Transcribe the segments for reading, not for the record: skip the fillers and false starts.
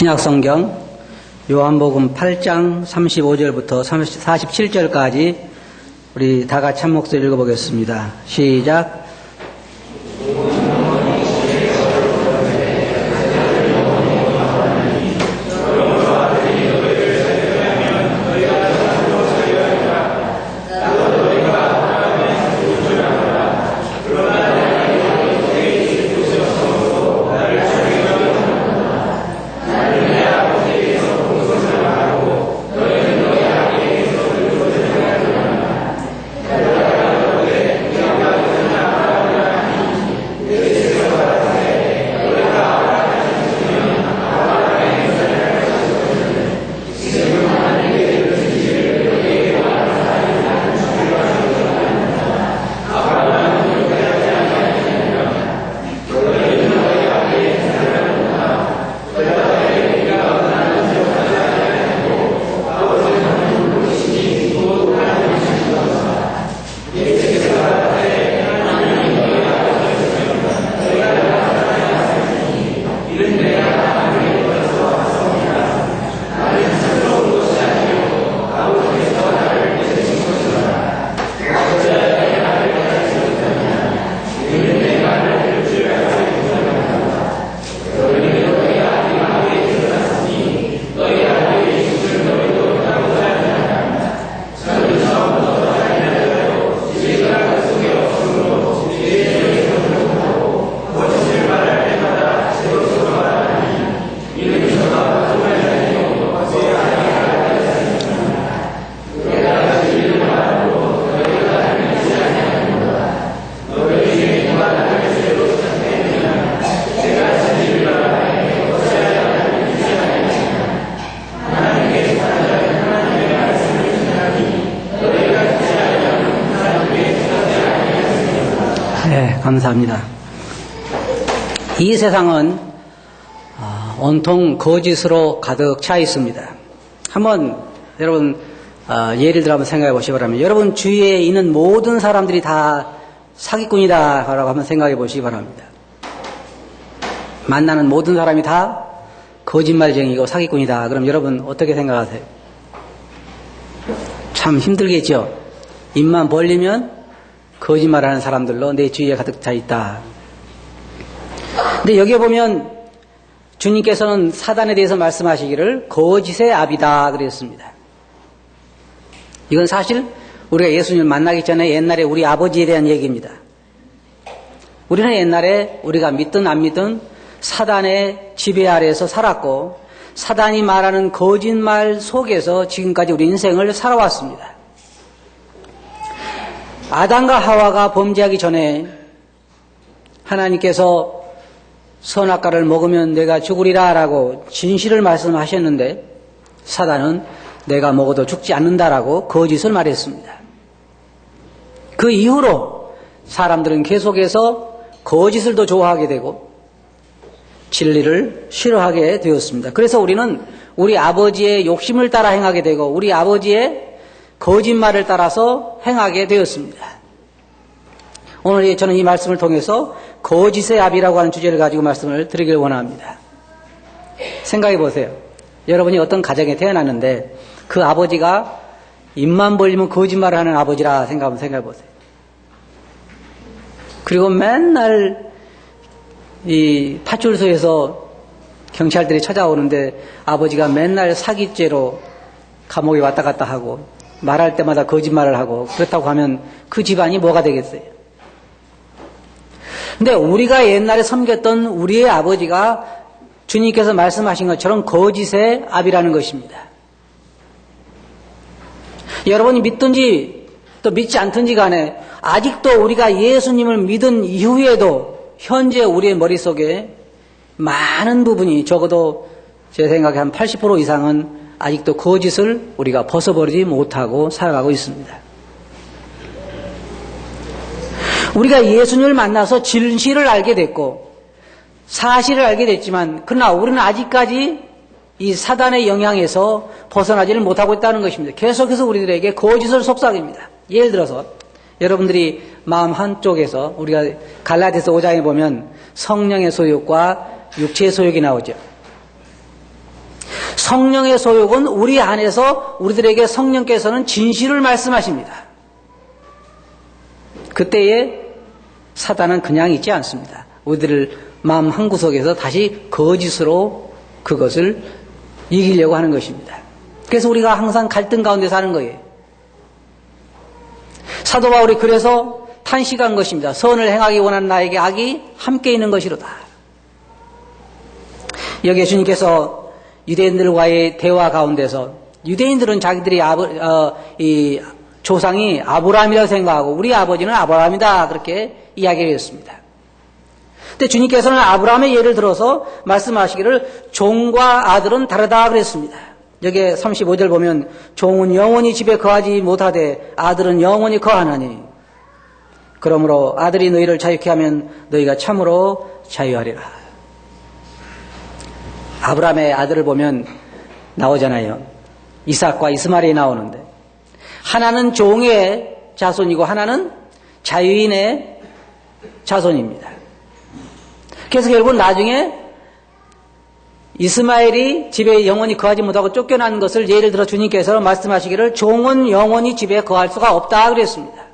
신약성경 요한복음 8장 35절부터 47절까지 우리 다 같이 한 목소리 읽어보겠습니다. 시작. 네, 감사합니다. 이 세상은 온통 거짓으로 가득 차 있습니다. 한번 여러분 예를 들어 한번 생각해 보시기 바랍니다. 여러분 주위에 있는 모든 사람들이 다 사기꾼이다 라고 한번 생각해 보시기 바랍니다. 만나는 모든 사람이 다 거짓말쟁이고 사기꾼이다. 그럼 여러분 어떻게 생각하세요? 참 힘들겠죠? 입만 벌리면 거짓말하는 사람들로 내 주위에 가득 차 있다. 근데 여기에 보면 주님께서는 사단에 대해서 말씀하시기를 거짓의 아비다 그랬습니다. 이건 사실 우리가 예수님을 만나기 전에 옛날에 우리 아버지에 대한 얘기입니다. 우리는 옛날에 우리가 믿든 안 믿든 사단의 지배 아래에서 살았고 사단이 말하는 거짓말 속에서 지금까지 우리 인생을 살아왔습니다. 아담과 하와가 범죄하기 전에 하나님께서 선악과를 먹으면 내가 죽으리라 라고 진실을 말씀하셨는데 사단은 내가 먹어도 죽지 않는다라고 거짓을 말했습니다. 그 이후로 사람들은 계속해서 거짓을 더 좋아하게 되고 진리를 싫어하게 되었습니다. 그래서 우리는 우리 아버지의 욕심을 따라 행하게 되고 우리 아버지의 거짓말을 따라서 행하게 되었습니다. 오늘 저는 이 말씀을 통해서 거짓의 아비라고 하는 주제를 가지고 말씀을 드리길 원합니다. 생각해 보세요. 여러분이 어떤 가정에 태어났는데 그 아버지가 입만 벌리면 거짓말을 하는 아버지라 생각해 보세요. 그리고 맨날 이 파출소에서 경찰들이 찾아오는데 아버지가 맨날 사기죄로 감옥에 왔다 갔다 하고 말할 때마다 거짓말을 하고 그렇다고 하면 그 집안이 뭐가 되겠어요? 근데 우리가 옛날에 섬겼던 우리의 아버지가 주님께서 말씀하신 것처럼 거짓의 아비라는 것입니다. 여러분이 믿든지 또 믿지 않든지 간에 아직도 우리가 예수님을 믿은 이후에도 현재 우리의 머릿속에 많은 부분이 적어도 제 생각에 한 80% 이상은 아직도 거짓을 우리가 벗어버리지 못하고 살아가고 있습니다. 우리가 예수님을 만나서 진실을 알게 됐고 사실을 알게 됐지만 그러나 우리는 아직까지 이 사단의 영향에서 벗어나지를 못하고 있다는 것입니다. 계속해서 우리들에게 거짓을 속삭입니다. 예를 들어서 여러분들이 마음 한쪽에서 우리가 갈라디아서 5장에 보면 성령의 소욕과 육체의 소욕이 나오죠. 성령의 소욕은 우리 안에서 우리들에게 성령께서는 진실을 말씀하십니다. 그때에 사단은 그냥 있지 않습니다. 우리들 마음 한구석에서 다시 거짓으로 그것을 이기려고 하는 것입니다. 그래서 우리가 항상 갈등 가운데 사는 거예요. 사도 바울이 그래서 탄식한 것입니다. 선을 행하기 원하는 나에게 악이 함께 있는 것이로다. 여기에 주님께서 유대인들과의 대화 가운데서 유대인들은 자기들이 이 조상이 아브라함이라고 생각하고 우리 아버지는 아브라함이다 그렇게 이야기를 했습니다. 근데 주님께서는 아브라함의 예를 들어서 말씀하시기를 종과 아들은 다르다 그랬습니다. 여기에 35절 보면 종은 영원히 집에 거하지 못하되 아들은 영원히 거하나니 그러므로 아들이 너희를 자유케 하면 너희가 참으로 자유하리라. 아브라함의 아들을 보면 나오잖아요. 이삭과 이스마엘이 나오는데 하나는 종의 자손이고 하나는 자유인의 자손입니다. 그래서 결국 나중에 이스마엘이 집에 영원히 거하지 못하고 쫓겨난 것을 예를 들어 주님께서 말씀하시기를 종은 영원히 집에 거할 수가 없다 그랬습니다.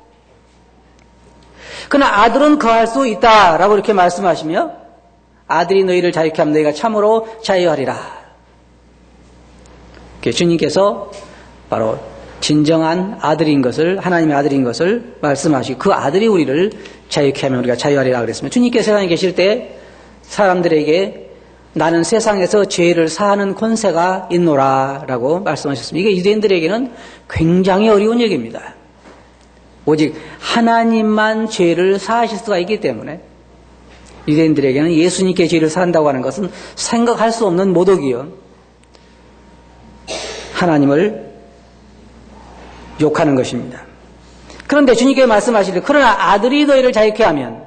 그러나 아들은 거할 수 있다라고 이렇게 말씀하시며 아들이 너희를 자유케 하면 너희가 참으로 자유하리라. 주님께서 바로 진정한 아들인 것을 하나님의 아들인 것을 말씀하시고 그 아들이 우리를 자유케 하면 우리가 자유하리라 그랬습니다. 주님께서 세상에 계실 때 사람들에게 나는 세상에서 죄를 사하는 권세가 있노라 라고 말씀하셨습니다. 이게 유대인들에게는 굉장히 어려운 얘기입니다. 오직 하나님만 죄를 사하실 수가 있기 때문에 유대인들에게는 예수님께 죄를 사한다고 하는 것은 생각할 수 없는 모독이요 하나님을 욕하는 것입니다. 그런데 주님께서 말씀하시길 그러나 아들이 너희를 자유케 하면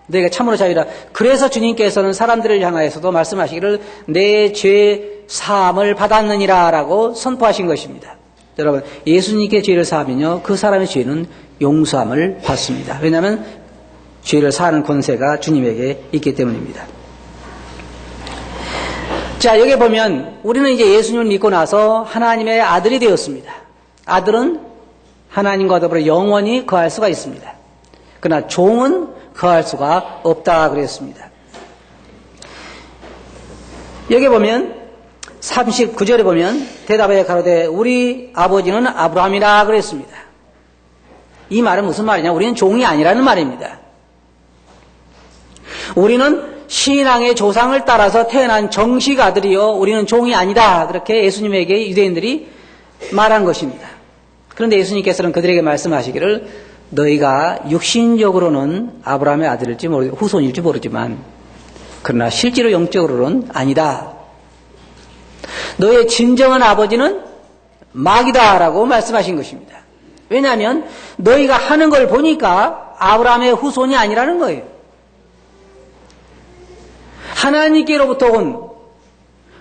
너희가 참으로 자유라. 그래서 주님께서는 사람들을 향하여서도 말씀하시기를 내 죄 사함을 받았느니라 라고 선포하신 것입니다. 여러분 예수님께 죄를 사하면요 그 사람의 죄는 용서함을 받습니다. 왜냐하면 죄를 사하는 권세가 주님에게 있기 때문입니다. 자 여기 보면 우리는 이제 예수님을 믿고 나서 하나님의 아들이 되었습니다. 아들은 하나님과 더불어 영원히 거할 수가 있습니다. 그러나 종은 거할 수가 없다 그랬습니다. 여기 보면 39절에 보면 대답하여 가로되 우리 아버지는 아브라함이라 그랬습니다. 이 말은 무슨 말이냐? 우리는 종이 아니라는 말입니다. 우리는 신앙의 조상을 따라서 태어난 정식 아들이요 우리는 종이 아니다. 그렇게 예수님에게 유대인들이 말한 것입니다. 그런데 예수님께서는 그들에게 말씀하시기를 너희가 육신적으로는 아브라함의 아들일지 후손일지 모르지만 그러나 실제로 영적으로는 아니다. 너의 진정한 아버지는 마귀다라고 말씀하신 것입니다. 왜냐하면 너희가 하는 걸 보니까 아브라함의 후손이 아니라는 거예요. 하나님께로부터 온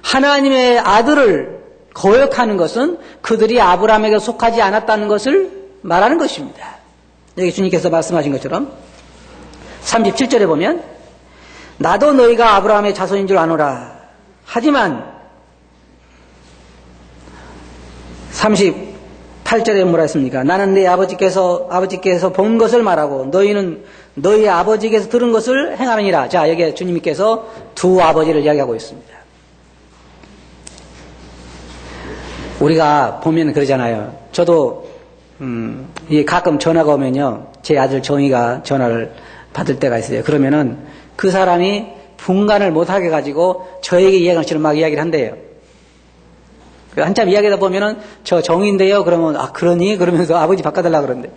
하나님의 아들을 거역하는 것은 그들이 아브라함에게 속하지 않았다는 것을 말하는 것입니다. 여기 주님께서 말씀하신 것처럼 37절에 보면 나도 너희가 아브라함의 자손인 줄 아노라. 하지만 38절에 뭐라 했습니까? 나는 내 아버지께서 본 것을 말하고 너희는 너희 아버지께서 들은 것을 행하느니라. 자, 여기에 주님께서 두 아버지를 이야기하고 있습니다. 우리가 보면 그러잖아요. 저도 가끔 전화가 오면요, 제 아들 정희가 전화를 받을 때가 있어요. 그러면은 그 사람이 분간을 못하게 가지고 저에게 이야기를 막 이야기를 한대요. 한참 이야기하다 보면은 저 정희인데요. 그러면 아 그러니? 그러면서 아버지 바꿔달라 그러는데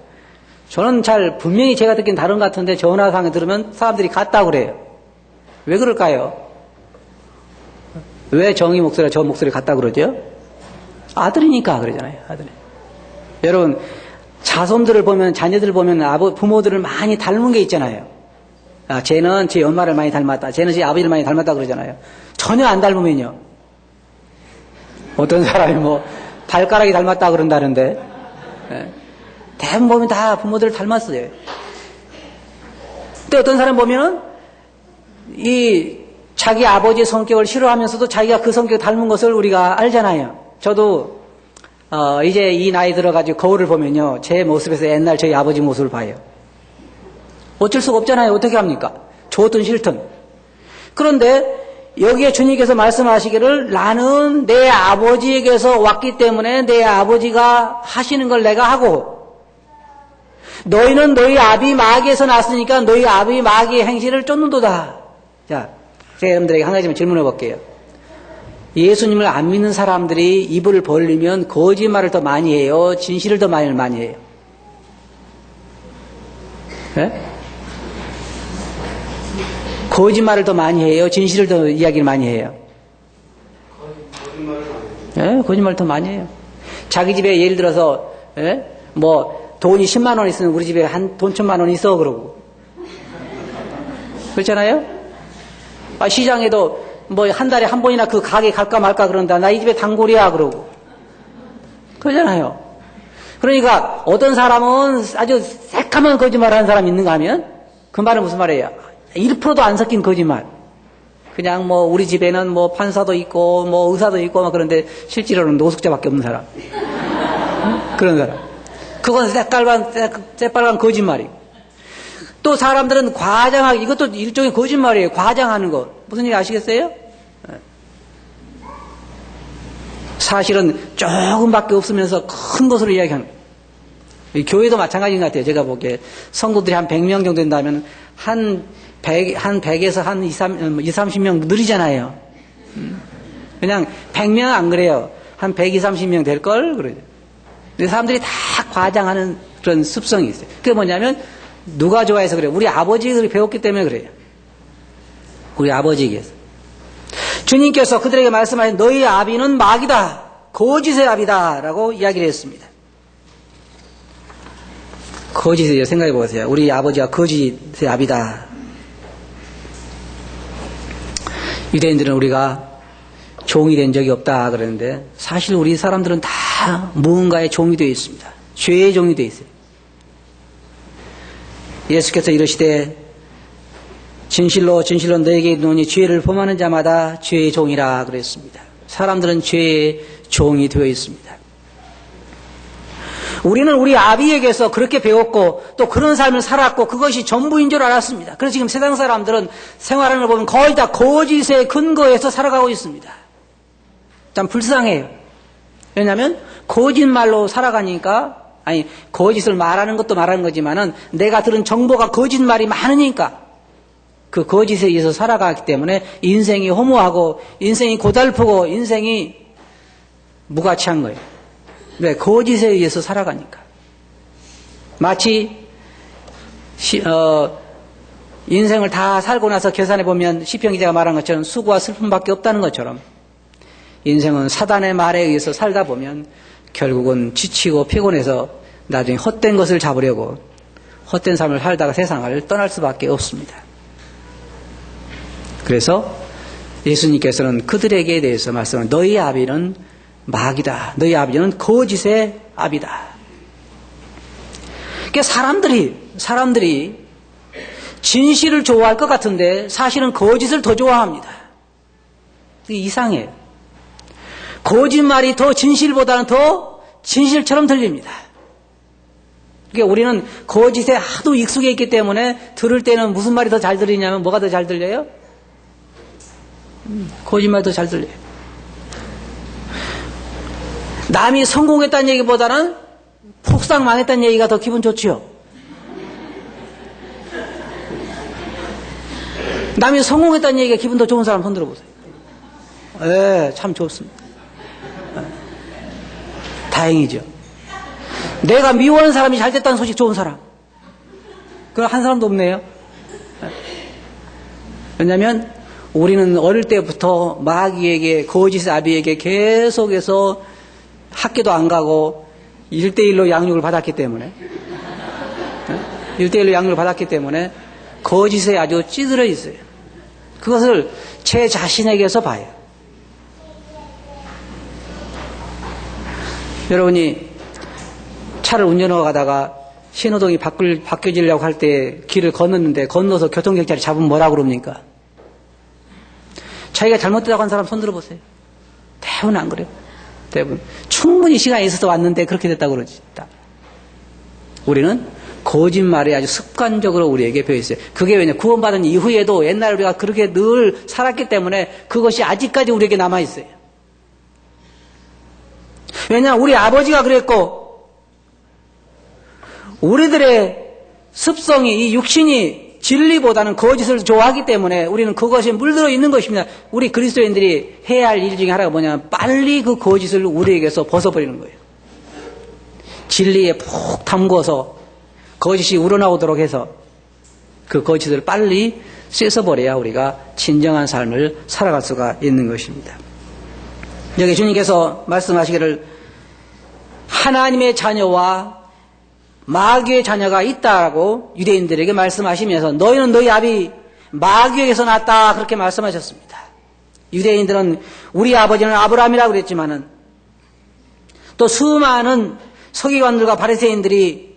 저는 분명히 제가 듣긴 다른 것 같은데 전화상에 들으면 사람들이 같다고 그래요. 왜 그럴까요? 왜 정희 목소리가 저 목소리 같다고 그러죠? 아들이니까 그러잖아요. 아들. 여러분 자손들을 보면 자녀들을 보면 부모들을 많이 닮은 게 있잖아요. 아, 쟤는 제 엄마를 많이 닮았다. 쟤는 제 아버지를 많이 닮았다 그러잖아요. 전혀 안 닮으면요. 어떤 사람이 발가락이 닮았다 그런다는데 대부분 보면 다 부모들을 닮았어요. 근데 어떤 사람 보면은 이 자기 아버지의 성격을 싫어하면서도 자기가 그 성격을 닮은 것을 우리가 알잖아요. 저도 이제 이 나이 들어가지고 거울을 보면요, 제 모습에서 옛날 저희 아버지 모습을 봐요. 어쩔 수가 없잖아요. 어떻게 합니까? 좋든 싫든. 그런데 여기에 주님께서 말씀하시기를 나는 내 아버지에게서 왔기 때문에 내 아버지가 하시는 걸 내가 하고, 너희는 너희 아비 마귀에서 났으니까 너희 아비 마귀의 행실을 쫓는도다. 자, 제가 여러분들에게 한 가지만 질문해 볼게요. 예수님을 안 믿는 사람들이 입을 벌리면 거짓말을 더 많이 해요? 진실을 더 많이 해요? 네? 거짓말을 더 많이 해요? 진실을 더 이야기를 많이 해요? 네, 거짓말을 더 많이 해요. 자기 집에 예를 들어서 뭐 돈이 10만 원 있으면 우리 집에 돈 1000만 원 있어 그러고 그렇잖아요? 시장에도 뭐 한 달에 한 번이나 그 가게 갈까 말까 그런다. 나 이 집에 단골이야 그러고 그러잖아요. 그러니까 어떤 사람은 아주 새까만 거짓말하는 사람이 있는가 하면 그 말은 무슨 말이에요? 1%도 안 섞인 거짓말. 그냥 뭐 우리 집에는 뭐 판사도 있고 뭐 의사도 있고 막 그런데 실제로는 노숙자밖에 없는 사람. 그런 사람. 그건 새빨간 거짓말이고. 또 사람들은 과장하기, 이것도 일종의 거짓말이에요. 과장하는 거. 무슨 얘기 아시겠어요? 사실은 조금밖에 없으면서 큰 것으로 이야기하는 거예요. 교회도 마찬가지인 것 같아요. 제가 보기에 성도들이 한 100명 정도 된다면 한 100에서 한 30명 늘리잖아요. 그냥 100명 안 그래요. 한 120, 30명 될걸? 그래요. 근데 사람들이 다 과장하는 그런 습성이 있어요. 그게 뭐냐면 누가 좋아해서 그래요? 우리 아버지들이 배웠기 때문에 그래요. 우리 아버지에게서. 주님께서 그들에게 말씀하신 너희 아비는 마귀다. 거짓의 아비다. 라고 이야기를 했습니다. 거짓이에요. 생각해 보세요. 우리 아버지가 거짓의 아비다. 유대인들은 우리가 종이 된 적이 없다 그러는데 사실 우리 사람들은 다 무언가의 종이 되어 있습니다. 죄의 종이 되어 있어요. 예수께서 이르시되 진실로 진실로 너에게 이르노니 죄를 범하는 자마다 죄의 종이라 그랬습니다. 사람들은 죄의 종이 되어 있습니다. 우리는 우리 아비에게서 그렇게 배웠고 또 그런 삶을 살았고 그것이 전부인 줄 알았습니다. 그래서 지금 세상 사람들은 생활하는 걸 보면 거의 다 거짓에 근거해서 살아가고 있습니다. 참 불쌍해요. 왜냐하면 거짓말로 살아가니까 거짓을 말하는 것도 말하는 거지만은 내가 들은 정보가 거짓말이 많으니까 그 거짓에 의해서 살아가기 때문에 인생이 허무하고 인생이 고달프고 인생이 무가치한 거예요. 왜? 거짓에 의해서 살아가니까. 마치 인생을 다 살고 나서 계산해 보면 시편 기자가 말한 것처럼 수고와 슬픔밖에 없다는 것처럼 인생은 사단의 말에 의해서 살다 보면 결국은 지치고 피곤해서 나중에 헛된 것을 잡으려고 헛된 삶을 살다가 세상을 떠날 수밖에 없습니다. 그래서 예수님께서는 그들에게 대해서 말씀을 너희 아비는 마귀다. 너희 아비는 거짓의 아비다. 그러니까 사람들이 진실을 좋아할 것 같은데 사실은 거짓을 더 좋아합니다. 이게 이상해요. 거짓말이 더 진실보다는 더 진실처럼 들립니다. 그러니까 우리는 거짓에 하도 익숙해 있기 때문에 들을 때는 무슨 말이 더 잘 들리냐면 뭐가 더 잘 들려요? 거짓말이 더 잘 들려요. 남이 성공했다는 얘기보다는 폭삭 망했다는 얘기가 더 기분 좋지요. 남이 성공했다는 얘기가 기분 더 좋은 사람 손 들어보세요. 예, 참 좋습니다. 다행이죠. 내가 미워하는 사람이 잘 됐다는 소식 좋은 사람. 그건 한 사람도 없네요. 왜냐하면 우리는 어릴 때부터 마귀에게 거짓의 아비에게 계속해서 학교도 안 가고 1대1로 양육을 받았기 때문에 1대1로 양육을 받았기 때문에 거짓에 아주 찌들어 있어요. 그것을 제 자신에게서 봐요. 여러분이 차를 운전하고 가다가 신호등이 바뀌어지려고 할 때 길을 건넜는데 건너서 교통경찰이 잡으면 뭐라고 그럽니까? 자기가 잘못됐다고 한 사람 손 들어보세요. 대부분 안 그래요. 대부분. 충분히 시간이 있어서 왔는데 그렇게 됐다고 그러지. 우리는 거짓말이 아주 습관적으로 우리에게 배어있어요. 그게 왜냐? 구원받은 이후에도 옛날 우리가 그렇게 늘 살았기 때문에 그것이 아직까지 우리에게 남아있어요. 왜냐? 우리 아버지가 그랬고, 우리들의 습성이, 이 육신이 진리보다는 거짓을 좋아하기 때문에 우리는 그것에 물들어 있는 것입니다. 우리 그리스도인들이 해야 할 일 중에 하나가 뭐냐면 빨리 그 거짓을 우리에게서 벗어버리는 거예요. 진리에 푹 담궈서 거짓이 우러나오도록 해서 그 거짓을 빨리 씻어버려야 우리가 진정한 삶을 살아갈 수가 있는 것입니다. 여기 주님께서 말씀하시기를 하나님의 자녀와 마귀의 자녀가 있다라고 유대인들에게 말씀하시면서 너희는 너희 아비 마귀에게서 났다 그렇게 말씀하셨습니다. 유대인들은 우리 아버지는 아브라함이라고 그랬지만은 또 수많은 서기관들과 바리새인들이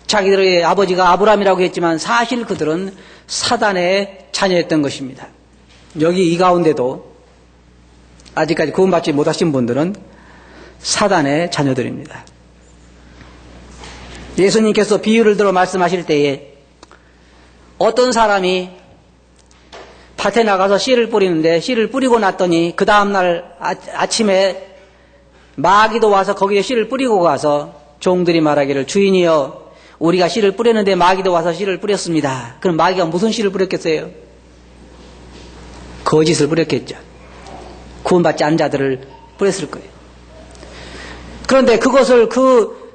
자기들의 아버지가 아브라함이라고 했지만 사실 그들은 사단의 자녀였던 것입니다. 여기 이 가운데도 아직까지 구원받지 못하신 분들은 사단의 자녀들입니다. 예수님께서 비유를 들어 말씀하실 때에 어떤 사람이 밭에 나가서 씨를 뿌리는데 씨를 뿌리고 났더니 그 다음날 아침에 마귀도 와서 거기에 씨를 뿌리고 가서 종들이 말하기를 주인이여 우리가 씨를 뿌렸는데 마귀도 와서 씨를 뿌렸습니다. 그럼 마귀가 무슨 씨를 뿌렸겠어요? 거짓을 뿌렸겠죠. 구원받지 않은 자들을 뿌렸을 거예요. 그런데 그것을 그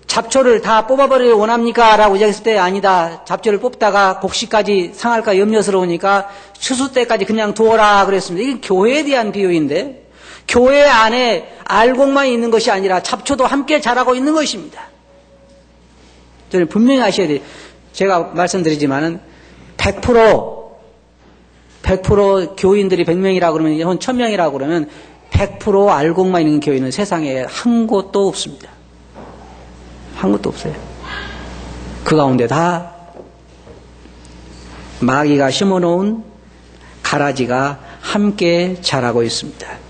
잡초를 다 뽑아버리려 원합니까? 라고 얘기했을 때 아니다. 잡초를 뽑다가 곡식까지 상할까 염려스러우니까 추수 때까지 그냥 두어라 그랬습니다. 이게 교회에 대한 비유인데 교회 안에 알곡만 있는 것이 아니라 잡초도 함께 자라고 있는 것입니다. 저는 분명히 아셔야 돼요. 제가 말씀드리지만은 100% 교인들이 100명이라고 그러면 혹은 1000명이라고 그러면 100% 알곡만 있는 교회는 세상에 한 곳도 없습니다. 한 곳도 없어요. 그 가운데 다 마귀가 심어놓은 가라지가 함께 자라고 있습니다.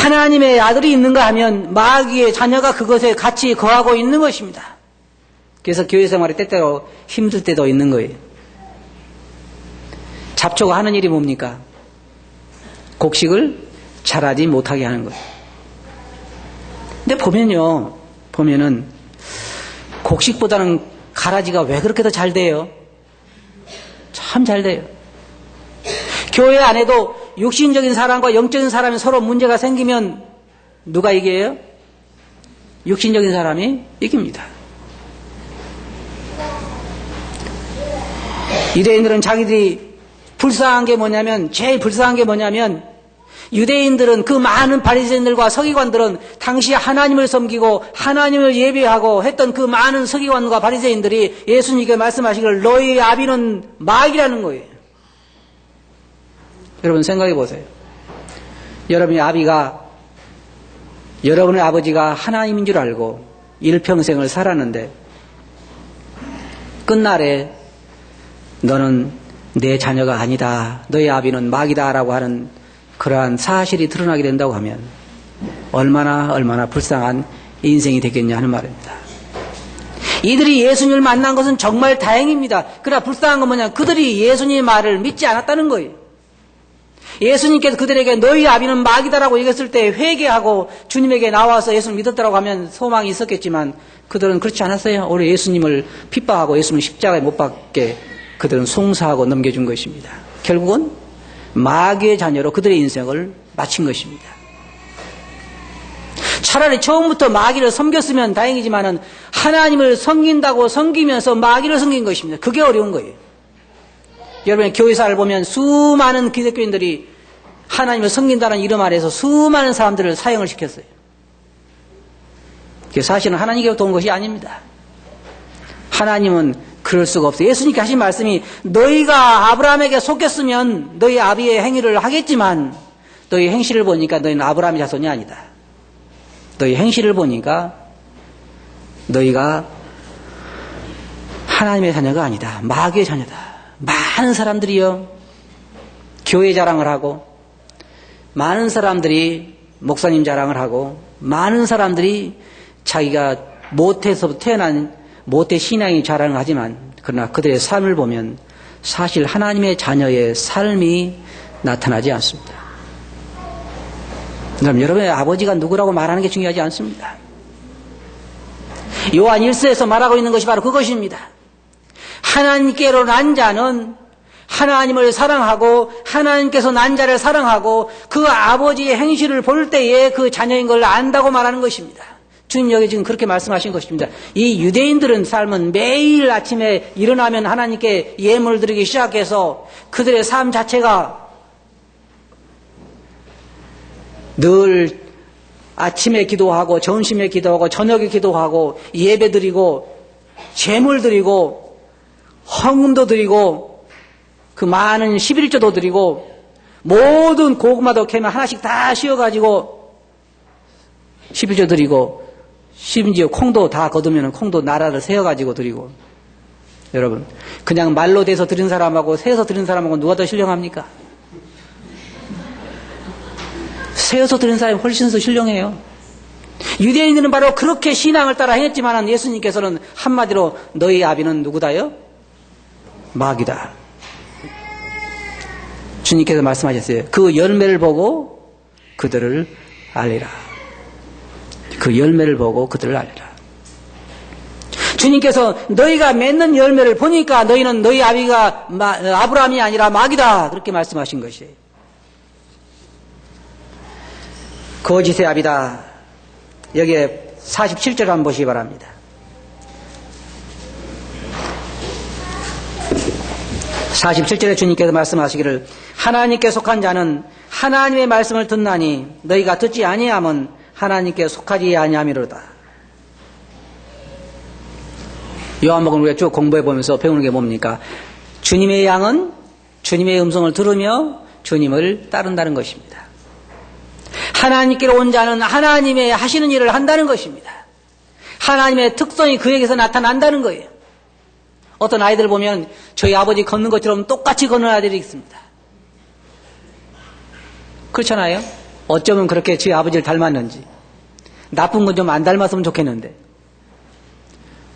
하나님의 아들이 있는가 하면 마귀의 자녀가 그것에 같이 거하고 있는 것입니다. 그래서 교회 생활이 때때로 힘들 때도 있는 거예요. 잡초가 하는 일이 뭡니까? 곡식을 자라지 못하게 하는 거예요. 근데 보면은 곡식보다는 가라지가 왜 그렇게 더 잘 돼요? 참 잘 돼요. 교회 안에도 육신적인 사람과 영적인 사람이 서로 문제가 생기면 누가 이겨요? 육신적인 사람이 이깁니다. 유대인들은 자기들이 제일 불쌍한 게 뭐냐면 유대인들은 그 많은 바리새인들과 서기관들은 당시 하나님을 섬기고 하나님을 예배하고 했던 그 많은 서기관과 바리새인들이 예수님께 말씀하시기를 너희 아비는 마귀라는 거예요. 여러분 생각해 보세요. 여러분의 아버지가 하나님인 줄 알고 일평생을 살았는데 끝날에 너는 내 자녀가 아니다. 너의 아비는 마귀다라고 하는 그러한 사실이 드러나게 된다고 하면 얼마나 불쌍한 인생이 되겠냐 하는 말입니다. 이들이 예수님을 만난 것은 정말 다행입니다. 그러나 불쌍한 건 뭐냐? 그들이 예수님의 말을 믿지 않았다는 거예요. 예수님께서 그들에게 너희 아비는 마귀다라고 얘기했을 때 회개하고 주님에게 나와서 예수를 믿었다라고 하면 소망이 있었겠지만 그들은 그렇지 않았어요. 오히려 예수님을 핍박하고 예수님을 십자가에 못 박게 그들은 송사하고 넘겨준 것입니다. 결국은 마귀의 자녀로 그들의 인생을 마친 것입니다. 차라리 처음부터 마귀를 섬겼으면 다행이지만은 하나님을 섬긴다고 섬기면서 마귀를 섬긴 것입니다. 그게 어려운 거예요. 여러분의 교회사를 보면 수많은 기독교인들이 하나님을 섬긴다는 이름 아래서 수많은 사람들을 사형을 시켰어요. 그게 사실은 하나님께로부터 온 것이 아닙니다. 하나님은 그럴 수가 없어요. 예수님께 하신 말씀이 너희가 아브라함에게 속였으면 너희 아비의 행위를 하겠지만 너희 행실을 보니까 너희는 아브라함의 자손이 아니다. 너희 행실을 보니까 너희가 하나님의 자녀가 아니다. 마귀의 자녀다. 많은 사람들이요, 교회 자랑을 하고, 많은 사람들이 목사님 자랑을 하고, 많은 사람들이 자기가 모태에서 태어난 모태 신앙이 자랑을 하지만, 그러나 그들의 삶을 보면 사실 하나님의 자녀의 삶이 나타나지 않습니다. 그럼 여러분의 아버지가 누구라고 말하는 게 중요하지 않습니다. 요한 1서에서 말하고 있는 것이 바로 그것입니다. 하나님께로 난 자는 하나님을 사랑하고 하나님께서 난 자를 사랑하고 그 아버지의 행실을 볼 때에 그 자녀인 걸 안다고 말하는 것입니다. 주님 여기 지금 그렇게 말씀하신 것입니다. 이 유대인들은 삶은 매일 아침에 일어나면 하나님께 예물을 드리기 시작해서 그들의 삶 자체가 늘 아침에 기도하고 점심에 기도하고 저녁에 기도하고 예배 드리고 제물 드리고 헌금도 드리고 그 많은 11조도 드리고 모든 고구마도 캐면 하나씩 다 씌워가지고 11조 드리고 심지어 콩도 다 거두면 콩도 나라를 세어가지고 드리고. 여러분, 그냥 말로 대서 드린 사람하고 세어서 드린 사람하고 누가 더 신령합니까? 세어서 드린 사람이 훨씬 더 신령해요. 유대인들은 바로 그렇게 신앙을 따라 행했지만 예수님께서는 한마디로 너희 아비는 누구다요? 마귀다. 주님께서 말씀하셨어요. 그 열매를 보고 그들을 알리라. 그 열매를 보고 그들을 알리라. 주님께서 너희가 맺는 열매를 보니까 너희는 너희 아비가 아브라함이 아니라 마귀다. 그렇게 말씀하신 것이에요. 거짓의 아비다. 여기에 47절 한번 보시기 바랍니다. 47절에 주님께서 말씀하시기를 하나님께 속한 자는 하나님의 말씀을 듣나니 너희가 듣지 아니하면 하나님께 속하지 아니함이로다. 요한복음 우리가 쭉 공부해 보면서 배우는 게 뭡니까? 주님의 양은 주님의 음성을 들으며 주님을 따른다는 것입니다. 하나님께로 온 자는 하나님의 하시는 일을 한다는 것입니다. 하나님의 특성이 그에게서 나타난다는 거예요. 어떤 아이들 보면 저희 아버지 걷는 것처럼 똑같이 걷는 아이들이 있습니다. 그렇잖아요? 어쩌면 그렇게 저희 아버지를 닮았는지. 나쁜 건 좀 안 닮았으면 좋겠는데.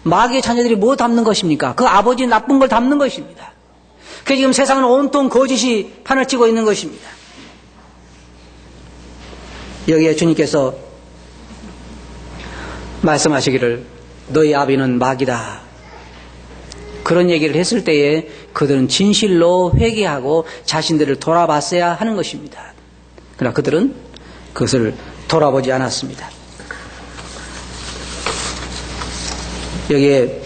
마귀의 자녀들이 뭐 닮는 것입니까? 그 아버지 나쁜 걸 닮는 것입니다. 그래서 지금 세상은 온통 거짓이 판을 치고 있는 것입니다. 여기에 주님께서 말씀하시기를 너희 아비는 마귀다. 그런 얘기를 했을 때에 그들은 진실로 회개하고 자신들을 돌아봤어야 하는 것입니다. 그러나 그들은 그것을 돌아보지 않았습니다. 여기에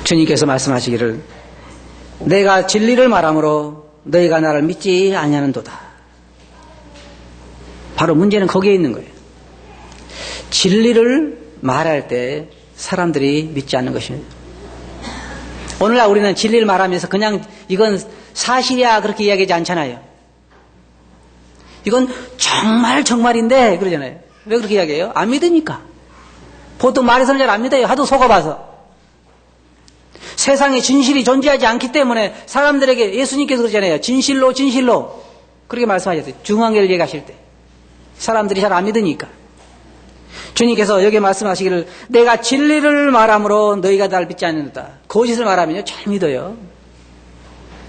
주님께서 말씀하시기를 내가 진리를 말함으로 너희가 나를 믿지 아니하는도다. 바로 문제는 거기에 있는 거예요. 진리를 말할 때 사람들이 믿지 않는 것입니다. 오늘날 우리는 진리를 말하면서 그냥 이건 사실이야 그렇게 이야기하지 않잖아요. 이건 정말인데 그러잖아요. 왜 그렇게 이야기해요? 안 믿으니까. 보통 말해서는 잘 안 믿어요. 하도 속아봐서. 세상에 진실이 존재하지 않기 때문에 사람들에게 예수님께서 그러잖아요. 진실로 그렇게 말씀하셨어요. 중앙계를 얘기하실 때. 사람들이 잘 안 믿으니까. 주님께서 여기 말씀하시기를 내가 진리를 말함으로 너희가 나를 믿지 않는다. 거짓을 말하면요 잘 믿어요.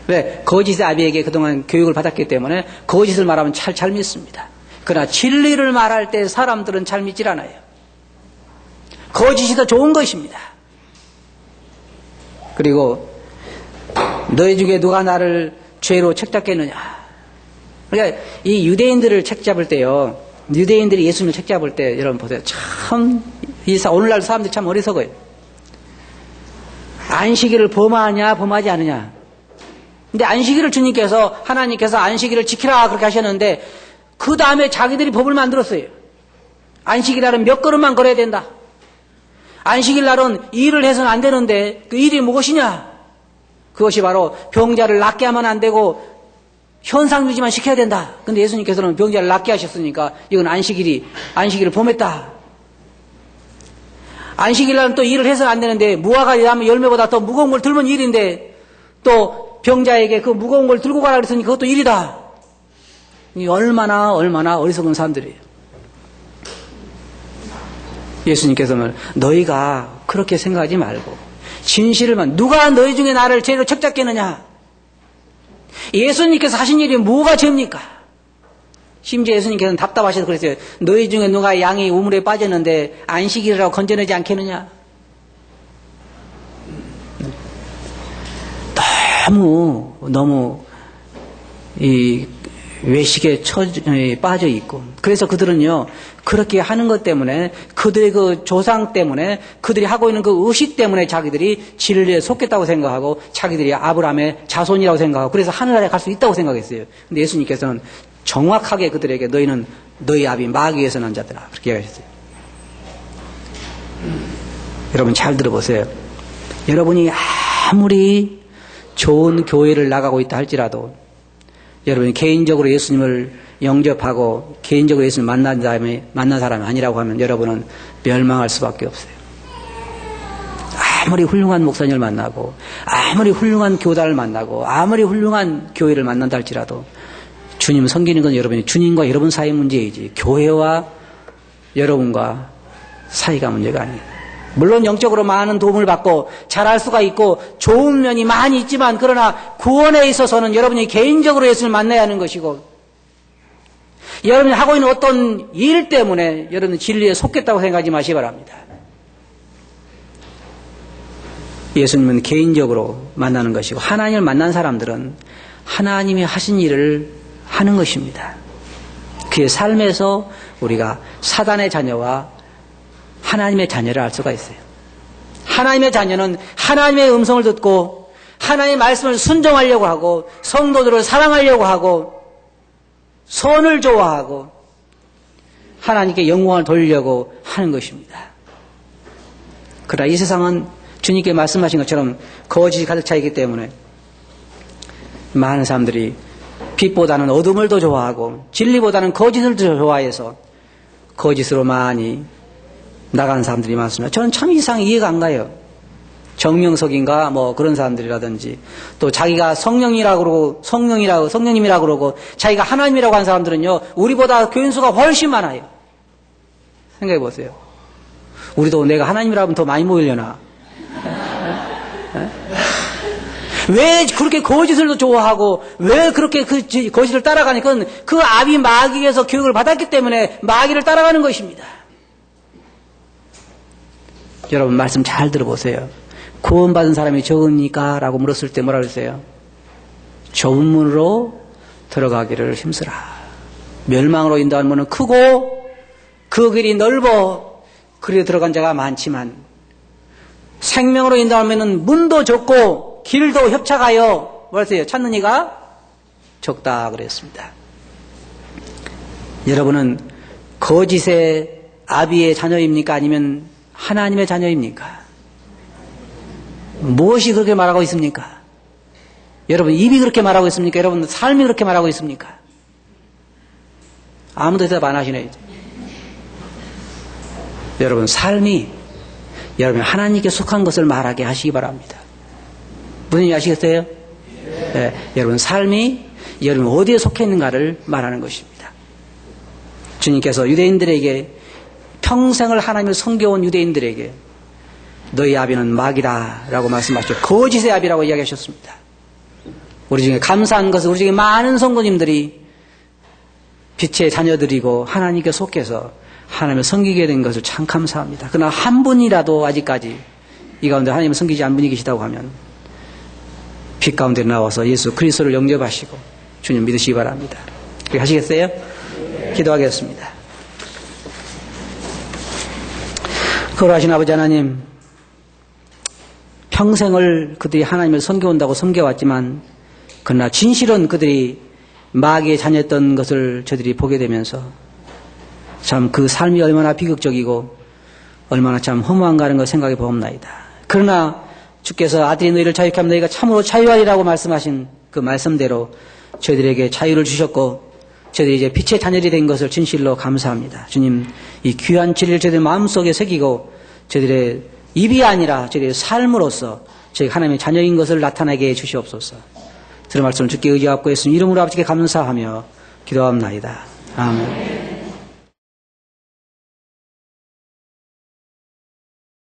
왜? 거짓의 아비에게 그동안 교육을 받았기 때문에 거짓을 말하면 잘 믿습니다. 그러나 진리를 말할 때 사람들은 잘 믿질 않아요. 거짓이 더 좋은 것입니다. 그리고 너희 중에 누가 나를 죄로 책잡겠느냐. 그러니까 이 유대인들을 책잡을 때요. 유대인들이 예수님을 책잡을 때 여러분 보세요. 참 오늘날 사람들이 참 어리석어요. 안식일을 범하냐 범하지 않느냐. 근데 안식일을 주님께서 하나님께서 안식일을 지키라 그렇게 하셨는데 그 다음에 자기들이 법을 만들었어요. 안식일 날은 몇 걸음만 걸어야 된다. 안식일 날은 일을 해서는 안 되는데 그 일이 무엇이냐? 그것이 바로 병자를 낫게 하면 안 되고 현상 유지만 시켜야 된다. 근데 예수님께서는 병자를 낫게 하셨으니까 이건 안식일을 범했다. 안식일날은 또 일을 해서는 안 되는데 무화과 나무 열매보다 더 무거운 걸 들면 일인데 또 병자에게 그 무거운 걸 들고 가라 그랬으니 그것도 일이다. 얼마나 어리석은 사람들이에요. 예수님께서는 너희가 그렇게 생각하지 말고 진실을만 누가 너희 중에 나를 죄로 척잡겠느냐. 예수님께서 하신 일이 뭐가 죄입니까? 심지어 예수님께서는 답답하셔서 그랬어요. 너희 중에 누가 양이 우물에 빠졌는데 안식일이라고 건져내지 않겠느냐. 너무 이 외식에 빠져 있고, 그래서 그들은요 그렇게 하는 것 때문에, 그들의 그 조상 때문에, 그들이 하고 있는 그 의식 때문에 자기들이 진리에 속겠다고 생각하고 자기들이 아브라함의 자손이라고 생각하고 그래서 하늘나라에 갈 수 있다고 생각했어요. 근데 예수님께서는 정확하게 그들에게 너희는 너희 아비 마귀에서 난 자들아, 그렇게 얘기하셨어요. 여러분 잘 들어보세요. 여러분이 아무리 좋은 교회를 나가고 있다 할지라도 여러분이 개인적으로 예수님을 영접하고 개인적으로 예수님을 만난 사람이 아니라고 하면 여러분은 멸망할 수밖에 없어요. 아무리 훌륭한 목사님을 만나고 아무리 훌륭한 교단을 만나고 아무리 훌륭한 교회를 만난다 할지라도 주님을 섬기는 건 여러분이 주님과 여러분 사이의 문제이지 교회와 여러분과 사이가 문제가 아니에요. 물론 영적으로 많은 도움을 받고 잘할 수가 있고 좋은 면이 많이 있지만, 그러나 구원에 있어서는 여러분이 개인적으로 예수님을 만나야 하는 것이고, 여러분이 하고 있는 어떤 일 때문에 여러분은 진리에 속겠다고 생각하지 마시기 바랍니다. 예수님은 개인적으로 만나는 것이고, 하나님을 만난 사람들은 하나님이 하신 일을 하는 것입니다. 그의 삶에서 우리가 사단의 자녀와 하나님의 자녀를 알 수가 있어요. 하나님의 자녀는 하나님의 음성을 듣고 하나님의 말씀을 순종하려고 하고 성도들을 사랑하려고 하고 선을 좋아하고 하나님께 영광을 돌리려고 하는 것입니다. 그러나 이 세상은 주님께 말씀하신 것처럼 거짓이 가득 차 있기 때문에 많은 사람들이 빛보다는 어둠을 더 좋아하고 진리보다는 거짓을 더 좋아해서 거짓으로 많이 나가는 사람들이 많습니다. 저는 참 이해가 안 가요. 정명석인가 뭐 그런 사람들이라든지, 또 자기가 성령님이라고 그러고 자기가 하나님이라고 하는 사람들은요 우리보다 교인수가 훨씬 많아요. 생각해 보세요. 우리도 내가 하나님이라고 하면 더 많이 모이려나? 왜 그렇게 거짓을 더 좋아하고 왜 그렇게 그 거짓을 따라가니까 그 아비 마귀에서 교육을 받았기 때문에 마귀를 따라가는 것입니다. 여러분 말씀 잘 들어보세요. 구원받은 사람이 적으니까? 라고 물었을 때 뭐라 그랬어요? 좁은 문으로 들어가기를 힘쓰라. 멸망으로 인도하는 문은 크고 그 길이 넓어 그리에 들어간 자가 많지만, 생명으로 인도하면 문도 좁고 길도 협착하여 뭐랬어요? 찾는 이가 적다 그랬습니다. 여러분은 거짓의 아비의 자녀입니까? 아니면 하나님의 자녀입니까? 무엇이 그렇게 말하고 있습니까? 여러분 입이 그렇게 말하고 있습니까? 여러분 삶이 그렇게 말하고 있습니까? 아무도 대답 안 하시네. 여러분 삶이 여러분 하나님께 속한 것을 말하게 하시기 바랍니다. 무슨 얘기 아시겠어요? 네, 여러분 삶이 여러분 어디에 속해 있는가를 말하는 것입니다. 주님께서 유대인들에게, 평생을 하나님을 섬겨온 유대인들에게 너희 아비는 마귀다 라고 말씀하셨죠. 거짓의 아비라고 이야기하셨습니다. 우리 중에 감사한 것은 우리 중에 많은 성도님들이 빛의 자녀들이고 하나님께 속해서 하나님을 섬기게 된 것을 참 감사합니다. 그러나 한 분이라도 아직까지 이 가운데 하나님을 섬기지 않은 분이 계시다고 하면 빛 가운데 나와서 예수 그리스도를 영접하시고 주님 믿으시기 바랍니다. 그렇게 하시겠어요? 기도하겠습니다. 거룩하신 아버지 하나님, 평생을 그들이 하나님을 섬겨온다고 섬겨왔지만 그러나 진실은 그들이 마귀의 자녀였던 것을 저들이 보게 되면서 참 그 삶이 얼마나 비극적이고 얼마나 참 허무한가 하는 걸 생각해 보옵나이다. 그러나 주께서 아들이 너희를 자유케 하면 너희가 참으로 자유하리라고 말씀하신 그 말씀대로 저희들에게 자유를 주셨고 저희들이 이제 빛의 자녀들이 된 것을 진실로 감사합니다. 주님, 이 귀한 진리를 저희들 마음속에 새기고 저희들의 입이 아니라 저희들의 삶으로서 저희 하나님의 자녀인 것을 나타내게 해 주시옵소서. 들은 말씀을 주께 의지하고 있으니 이름으로 아버지께 감사하며 기도합나이다. 아멘.